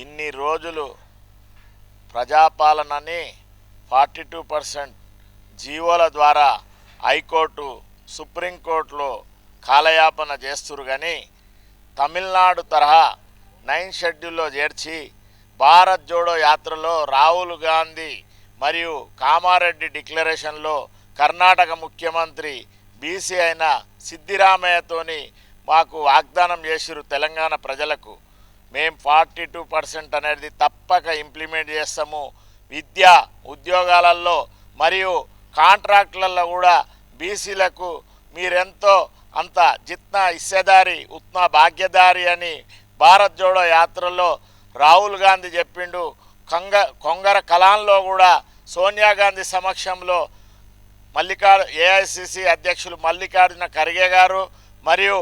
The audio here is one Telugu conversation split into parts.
ఇన్ని రోజులు ప్రజాపాలనని 42% జీవోల ద్వారా హైకోర్టు సుప్రీంకోర్టులో కాలయాపన చేస్తురు. కానీ తమిళనాడు తరహా 9 షెడ్యూల్లో చేర్చి భారత్ జోడో యాత్రలో రాహుల్ గాంధీ మరియు కామారెడ్డి డిక్లరేషన్లో కర్ణాటక ముఖ్యమంత్రి బీసీ అయిన సిద్దిరామయ్యతోని మాకు వాగ్దానం చేసిరు తెలంగాణ ప్రజలకు. మేము 42% అనేది తప్పక ఇంప్లిమెంట్ చేస్తాము. విద్య ఉద్యోగాలలో మరియు కాంట్రాక్టులలో కూడా బీసీలకు మీరెంతో అంత జిత్నా హిస్సేదారి ఉత్నా భాగ్యదారి అని భారత్ జోడో యాత్రలో రాహుల్ గాంధీ చెప్పిండు. కొంగర కలాన్లో కూడా సోనియా గాంధీ సమక్షంలో ఏఐసిసి అధ్యక్షులు మల్లికార్జున ఖర్గే గారు మరియు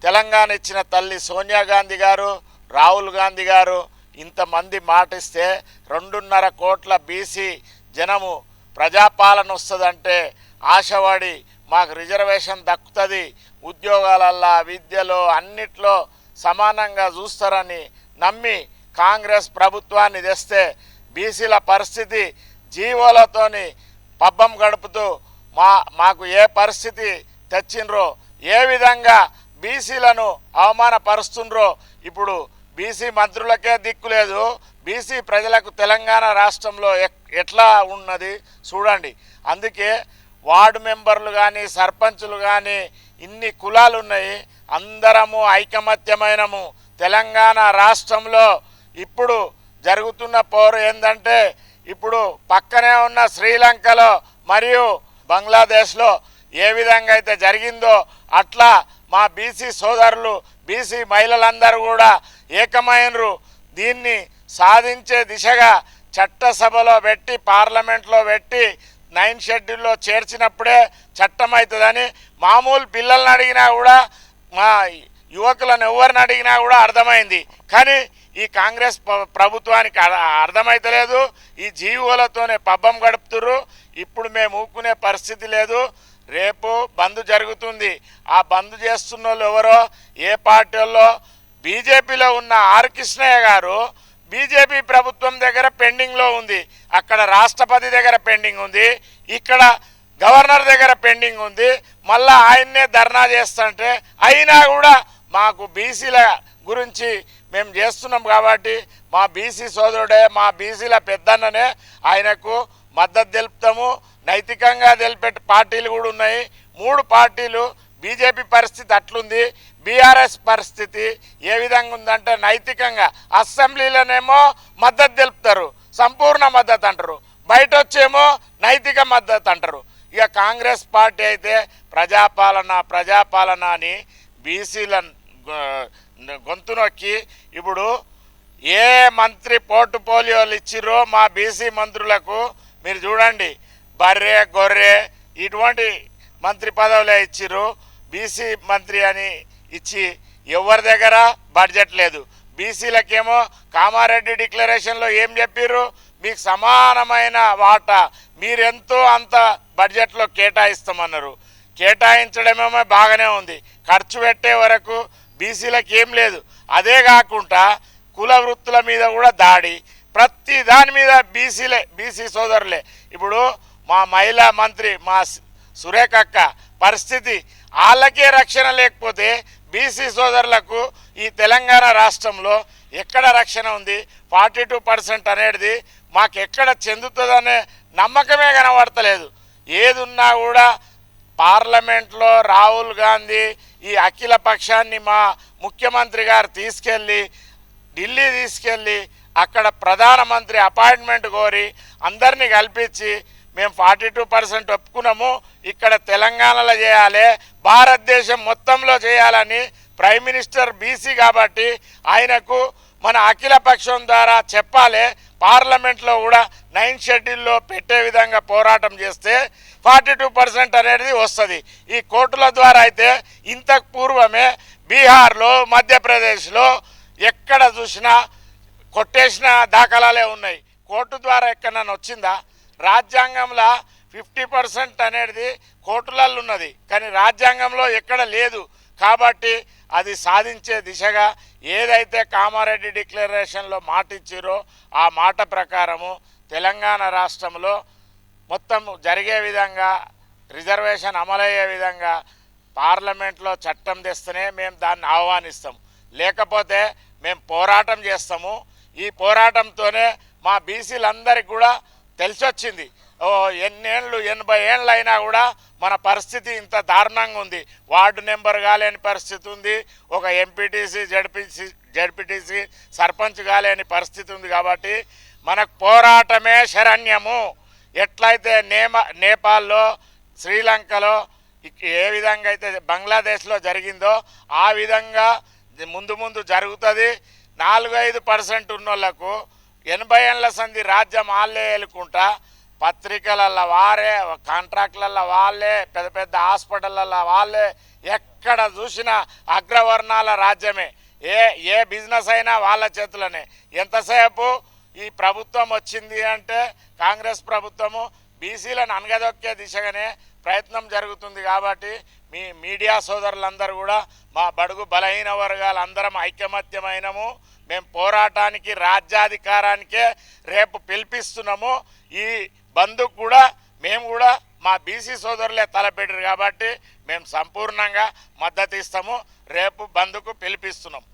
తెలంగాణ ఇచ్చిన తల్లి సోనియా గాంధీ గారు, రాహుల్ గాంధీ గారు ఇంతమంది మాటిస్తే 2.5 కోట్ల బీసీ జనము ప్రజాపాలన వస్తుందంటే ఆశపడి మాకు రిజర్వేషన్ దక్కుతుంది, ఉద్యోగాలల్లో విద్యలో అన్నిట్లో సమానంగా చూస్తారని నమ్మి కాంగ్రెస్ ప్రభుత్వాన్ని తెస్తే బీసీల పరిస్థితి జీవోలతోని పబ్బం గడుపుతూ మాకు ఏ పరిస్థితి తెచ్చిండ్రో, ఏ విధంగా బీసీలను అవమానపరుస్తుండ్రో ఇప్పుడు బీసీ మంత్రులకే దిక్కులేదు. బీసీ ప్రజలకు తెలంగాణ రాష్ట్రంలో ఎట్లా ఉన్నది చూడండి. అందుకే వార్డు మెంబర్లు కానీ సర్పంచులు కానీ ఇన్ని కులాలు ఉన్నాయి, అందరము ఐకమత్యమైనము. తెలంగాణ రాష్ట్రంలో ఇప్పుడు జరుగుతున్న పోరు ఏంటంటే ఇప్పుడు పక్కనే ఉన్న శ్రీలంకలో మరియు బంగ్లాదేశ్లో ఏ విధంగా అయితే జరిగిందో అట్లా మా బీసీ సోదరులు బీసీ మహిళలందరూ కూడా ఏకమైనరు. దీన్ని సాధించే దిశగా చట్టసభలో పెట్టి పార్లమెంట్లో పెట్టి 9 షెడ్యూల్లో చేర్చినప్పుడే చట్టం అవుతుందని మామూలు పిల్లల్ని అడిగినా కూడా మా యువకులను ఎవరిని అడిగినా కూడా అర్థమైంది. కానీ ఈ కాంగ్రెస్ ప్రభుత్వానికి అర్థమైతలేదు. ఈ జీవోలతోనే పబ్బం గడుపుతుర్రు. ఇప్పుడు మేము ఊరుకునే పరిస్థితి లేదు. రేపు బంద్ జరుగుతుంది. ఆ బంద్ చేస్తున్న వాళ్ళు ఎవరో ఏ పార్టీ వాళ్ళో. బీజేపీలో ఉన్న ఆర్ కృష్ణయ్య గారు బీజేపీ ప్రభుత్వం దగ్గర పెండింగ్లో ఉంది, అక్కడ రాష్ట్రపతి దగ్గర పెండింగ్ ఉంది, ఇక్కడ గవర్నర్ దగ్గర పెండింగ్ ఉంది. మళ్ళీ ఆయన్నే ధర్నా చేస్తుంటే అయినా కూడా మాకు బీసీల గురించి మేము చేస్తున్నాం కాబట్టి మా బీసీ సోదరుడే మా బీసీల పెద్దన్ననే ఆయనకు మద్దతు తెలుపుతాము. నైతికంగా తెలిపే పార్టీలు కూడా ఉన్నాయి. 3 పార్టీలు. బీజేపీ పరిస్థితి అట్లుంది, బీఆర్ఎస్ పరిస్థితి ఏ విధంగా ఉందంటే నైతికంగా అసెంబ్లీలోనేమో మద్దతు తెలుపుతారు, సంపూర్ణ మద్దతు అంటారు, బయట వచ్చేమో నైతిక మద్దతు అంటారు. ఇక కాంగ్రెస్ పార్టీ అయితే ప్రజాపాలన అని బీసీల గొంతు నొక్కి ఇప్పుడు ఏ మంత్రి పోర్టుఫోలియోలు ఇచ్చిరో మా బీసీ మంత్రులకు మీరు చూడండి. బర్రె గొర్రె ఇటువంటి మంత్రి పదవులే ఇచ్చిర్రు. బీసీ మంత్రి అని ఇచ్చి ఎవరి దగ్గర బడ్జెట్ లేదు. బీసీలకేమో కామారెడ్డి డిక్లరేషన్లో ఏం చెప్పిర్రు, మీకు సమానమైన వాటా మీరెంతో అంత బడ్జెట్లో కేటాయిస్తామన్నారు. కేటాయించడమేమో బాగానే ఉంది, ఖర్చు పెట్టే వరకు బీసీలకు ఏం లేదు. అదే కాకుండా కుల వృత్తుల మీద కూడా దాడి, ప్రతి దాని మీద బీసీ సోదరులే. ఇప్పుడు మా మహిళా మంత్రి మా సురేఖ అక్క పరిస్థితి, వాళ్ళకే రక్షణ లేకపోతే బీసీ సోదరులకు ఈ తెలంగాణ రాష్ట్రంలో ఎక్కడ రక్షణ ఉంది? 42% అనేది మాకు ఎక్కడ చెందుతుందనే నమ్మకమే కనబడతలేదు. ఏదున్నా కూడా పార్లమెంట్లో రాహుల్ గాంధీ ఈ అఖిల పక్షాన్ని మా ముఖ్యమంత్రి గారు తీసుకెళ్ళి ఢిల్లీ తీసుకెళ్ళి అక్కడ ప్రధానమంత్రి అపాయింట్మెంట్ కోరి అందరినీ కల్పించి మేము 42% ఒప్పుకున్నాము, ఇక్కడ తెలంగాణలో చేయాలి, భారతదేశం మొత్తంలో చేయాలని ప్రైమ్ మినిస్టర్ బీసీ కాబట్టి ఆయనకు మన అఖిల పక్షం ద్వారా చెప్పాలి. పార్లమెంట్లో కూడా 9 షెడ్యూల్లో పెట్టే విధంగా పోరాటం చేస్తే 42% అనేది వస్తుంది. ఈ కోర్టుల ద్వారా అయితే ఇంతకు పూర్వమే బీహార్లో మధ్యప్రదేశ్లో ఎక్కడ చూసినా కొట్టేసిన దాఖలాలే ఉన్నాయి. కోర్టు ద్వారా ఎక్కడన్నా వచ్చిందా? రాజ్యాంగంలో 50% అనేది కోర్టులలో ఉన్నది, కానీ రాజ్యాంగంలో ఎక్కడ లేదు. కాబట్టి అది సాధించే దిశగా ఏదైతే కామారెడ్డి డిక్లరేషన్లో మాట ఇచ్చిరో ఆ మాట ప్రకారము తెలంగాణ రాష్ట్రంలో మొత్తం జరిగే విధంగా రిజర్వేషన్ అమలయ్యే విధంగా పార్లమెంట్లో చట్టం తెస్తేనే మేము దాన్ని ఆహ్వానిస్తాం, లేకపోతే మేము పోరాటం చేస్తాము. ఈ పోరాటంతోనే మా బీసీలందరికీ కూడా తెలిసొచ్చింది, ఎన్నేళ్ళు 80 ఏళ్ళు అయినా కూడా మన పరిస్థితి ఇంత దారుణంగా ఉంది. వార్డు నెంబర్ కాలేని పరిస్థితి ఉంది, ఒక ఎంపీటీసీ జడ్పీటీసీ సర్పంచ్ కాలేని పరిస్థితి ఉంది. కాబట్టి మనకు పోరాటమే శరణ్యము. ఎట్లయితే నేపాల్లో, శ్రీలంకలో, ఏ విధంగా అయితే బంగ్లాదేశ్లో జరిగిందో ఆ విధంగా ముందు ముందు జరుగుతుంది. 4-5% ఉన్నోళ్లకు 80 ఏళ్ళ సంధి రాజ్యం వాళ్ళే ఏలుకుంటా, పత్రికలల్లో వారే, కాంట్రాక్ట్లల్లో వాళ్ళే, పెద్ద పెద్ద హాస్పిటళ్ళల్లో వాళ్ళే, ఎక్కడ చూసినా అగ్రవర్ణాల రాజ్యమే. ఏ బిజినెస్ అయినా వాళ్ళ చేతులనే. ఎంతసేపు ఈ ప్రభుత్వం వచ్చింది అంటే కాంగ్రెస్ ప్రభుత్వము బీసీలను అనగదొక్కే దిశగానే ప్రయత్నం జరుగుతుంది. కాబట్టి మీ మీడియా సోదరులందరూ కూడా మా బడుగు బలహీన వర్గాలందరం ఐకమత్యమైనము. మేము పోరాటానికి, రాజ్యాధికారానికే రేపు పిలిపిస్తున్నాము. ఈ బంధుకు కూడా మేము కూడా మా బీసీ సోదరులే తలపెట్టారు కాబట్టి మేము సంపూర్ణంగా మద్దతు ఇస్తాము. రేపు బంధుకు పిలిపిస్తున్నాం.